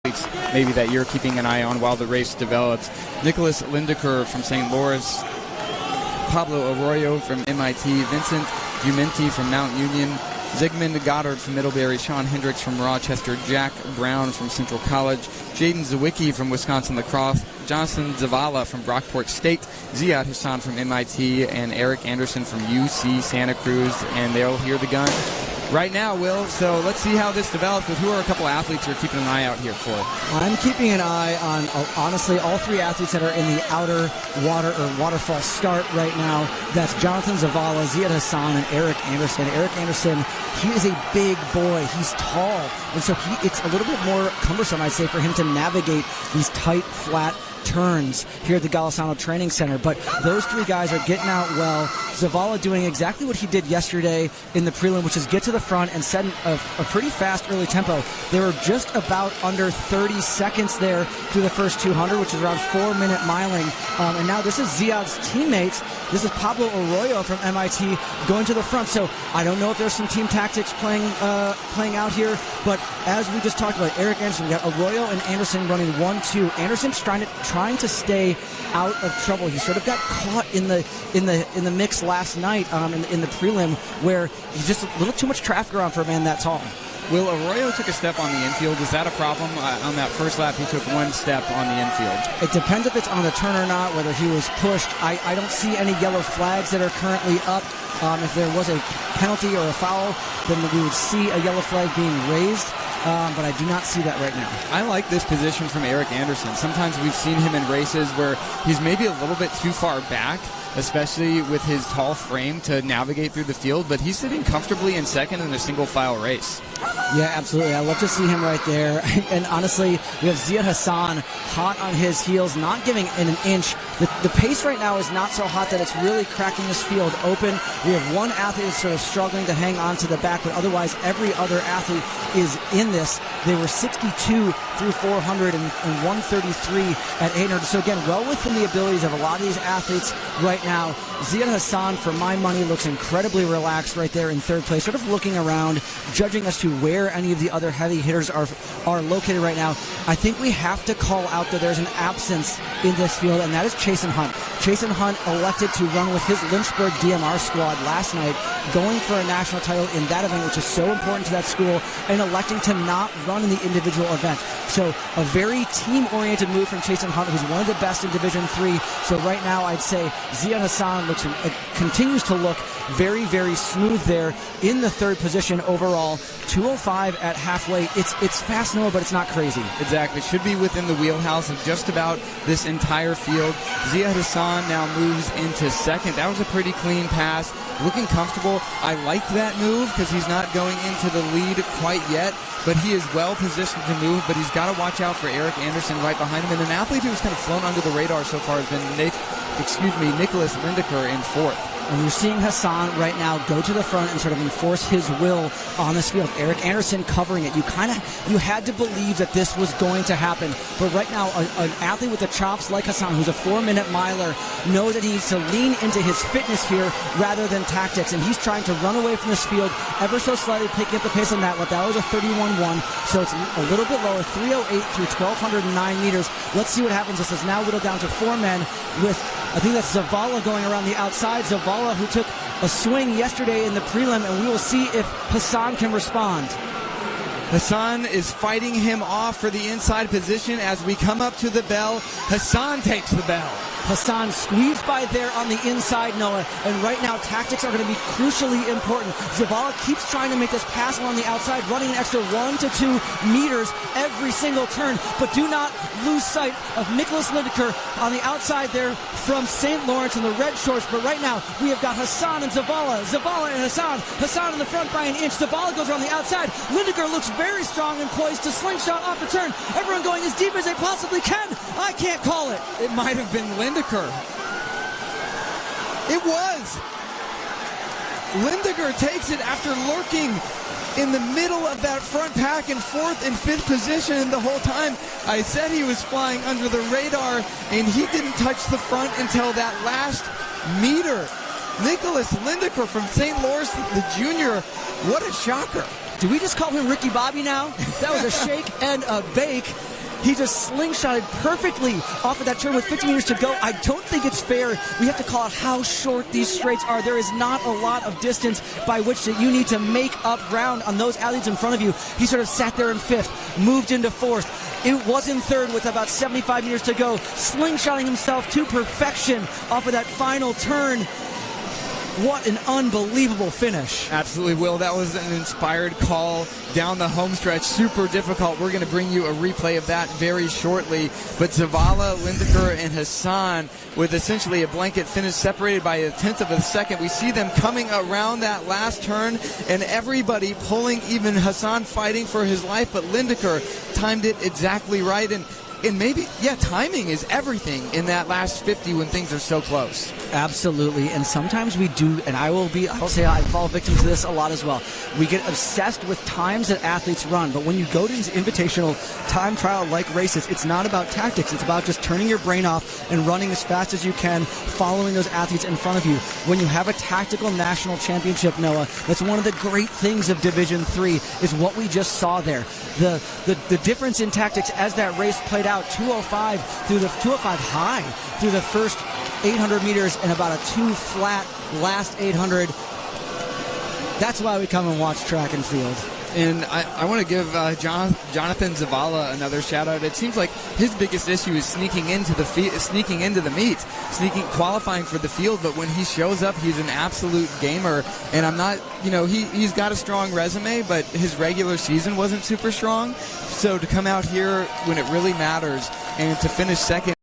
maybe that you're keeping an eye on while the race develops. Nicholas Lindecker from St. Louis, Pablo Arroyo from MIT, Vincent Jumenti from Mount Union, Zygmunt Goddard from Middlebury, Sean Hendricks from Rochester, Jack Brown from Central College, Jaden Zawicki from Wisconsin La Crosse, Johnson Zavala from Brockport State, Ziad Hassan from MIT, and Eric Anderson from UC Santa Cruz, and they'll hear the gun right now, Will. So let's see how this develops. But who are a couple of athletes you're keeping an eye out here for? I'm keeping an eye on, honestly, all three athletes that are in the outer waterfall start right now. That's Jonathan Zavala, Ziad Hassan, and Eric Anderson. Eric Anderson, he is a big boy. He's tall, and so it's a little bit more cumbersome, I'd say, for him to navigate these tight, flat turns here at the Golisano Training Center. But those three guys are getting out well. Zavala doing exactly what he did yesterday in the prelim, which is get to the front and set a pretty fast early tempo. They were just about under 30 seconds there through the first 200, which is around 4-minute miling. And now this is Ziad's teammates. This is Pablo Arroyo from MIT going to the front. So I don't know if there's some team tactics playing out here, but as we just talked about, Eric Anderson, we got Arroyo and Anderson running 1-2. Anderson's trying to stay out of trouble. He sort of got caught in the mix last night in the prelim, where he's just a little too much traffic around for a man that tall. Will, Arroyo took a step on the infield. Is that a problem? On that first lap, he took one step on the infield. It depends if it's on the turn or not, whether he was pushed. I don't see any yellow flags that are currently up. If there was a penalty or a foul, then we would see a yellow flag being raised. But I do not see that right now. I like this position from Eric Anderson. Sometimes we've seen him in races where he's maybe a little bit too far back, especially with his tall frame to navigate through the field, but he's sitting comfortably in second in a single file race. Yeah, absolutely. I love to see him right there. And honestly, we have Ziad Hassan hot on his heels, not giving it an inch. The pace right now is not so hot that it's really cracking this field open. We have one athlete that's sort of struggling to hang on to the back, but otherwise every other athlete is in this. They were 62 through 400 and 133 at 800. So again, well within the abilities of a lot of these athletes right now. Ziad Hassan, for my money, looks incredibly relaxed right there in third place, sort of looking around, judging as to where any of the other heavy hitters are located right now. I think we have to call out that there's an absence in this field, and that is Chasen Hunt. Chasen Hunt elected to run with his Lynchburg DMR squad last night, going for a national title in that event, which is so important to that school, and electing to not run in the individual event. So a very team-oriented move from Chasen Hunt, who's one of the best in Division III. So right now, I'd say Ziad Hassan continues to look very, very smooth there in the third position overall. 205 at halfway. It's fast, Noah, but it's not crazy. Exactly. Should be within the wheelhouse of just about this entire field. Ziad Hassan now moves into second. That was a pretty clean pass. Looking comfortable. I like that move because he's not going into the lead quite yet, but he is well positioned to move, but he's got to watch out for Eric Anderson right behind him. And an athlete who's kind of flown under the radar so far has been Nicholas Lindecker in fourth. And you're seeing Hassan right now go to the front and sort of enforce his will on this field. Eric Anderson covering it. You had to believe that this was going to happen. But right now, an athlete with the chops like Hassan, who's a 4-minute miler, knows that he needs to lean into his fitness here rather than tactics. And he's trying to run away from this field ever so slightly, picking up the pace on that one. That was a 31-1, so it's a little bit lower, 308 through 1,209 meters. Let's see what happens. This is now whittled down to 4 men with, I think that's Zavala going around the outside. Zavala, who took a swing yesterday in the prelim, and we will see if Hassan can respond. Hassan is fighting him off for the inside position as we come up to the bell. Hassan takes the bell. Hassan squeezed by there on the inside, Noah, and right now tactics are going to be crucially important. Zavala keeps trying to make this pass along the outside, running an extra 1 to 2 meters every single turn, but do not lose sight of Nicholas Lindecker on the outside there from St. Lawrence in the red shorts. But right now we have got Hassan and Zavala and Hassan in the front by an inch. Zavala goes around the outside. Lindecker looks very strong and poised to slingshot off the turn. Everyone going as deep as they possibly can. I can't call it. It might have been Lindecker. It was. Lindecker takes it after lurking in the middle of that front pack in fourth and fifth position the whole time. I said he was flying under the radar, and he didn't touch the front until that last meter. Nicholas Lindecker from St. Lawrence, the junior. What a shocker. Do we just call him Ricky Bobby now? That was a shake and a bake. He just slingshotted perfectly off of that turn with 50 meters to go. I don't think it's fair. We have to call out how short these straights are. There is not a lot of distance by which that you need to make up ground on those athletes in front of you. He sort of sat there in fifth, moved into fourth. It was in third with about 75 meters to go, slingshotting himself to perfection off of that final turn. What an unbelievable finish. Absolutely, Will. That was an inspired call down the home stretch. Super difficult. We're going to bring you a replay of that very shortly. But Zavala, Lindeker, and Hassan with essentially a blanket finish separated by a tenth of a second. We see them coming around that last turn and everybody pulling, even Hassan fighting for his life. But Lindeker timed it exactly right. And maybe, yeah, timing is everything in that last 50 when things are so close. Absolutely, and sometimes we do, and I'll say I fall victim to this a lot as well. We get obsessed with times that athletes run, but when you go to these invitational time trial-like races, it's not about tactics. It's about just turning your brain off and running as fast as you can, following those athletes in front of you. When you have a tactical national championship, Noah, that's one of the great things of Division III is what we just saw there. The difference in tactics as that race played out, 205 high through the first 800 meters and about a 2 flat last 800. That's why we come and watch track and field. And I want to give Jonathan Zavala another shout out. It seems like his biggest issue is sneaking into the meet, qualifying for the field. But when he shows up, he's an absolute gamer. And I'm not, he's got a strong resume, but his regular season wasn't super strong. So to come out here when it really matters and to finish second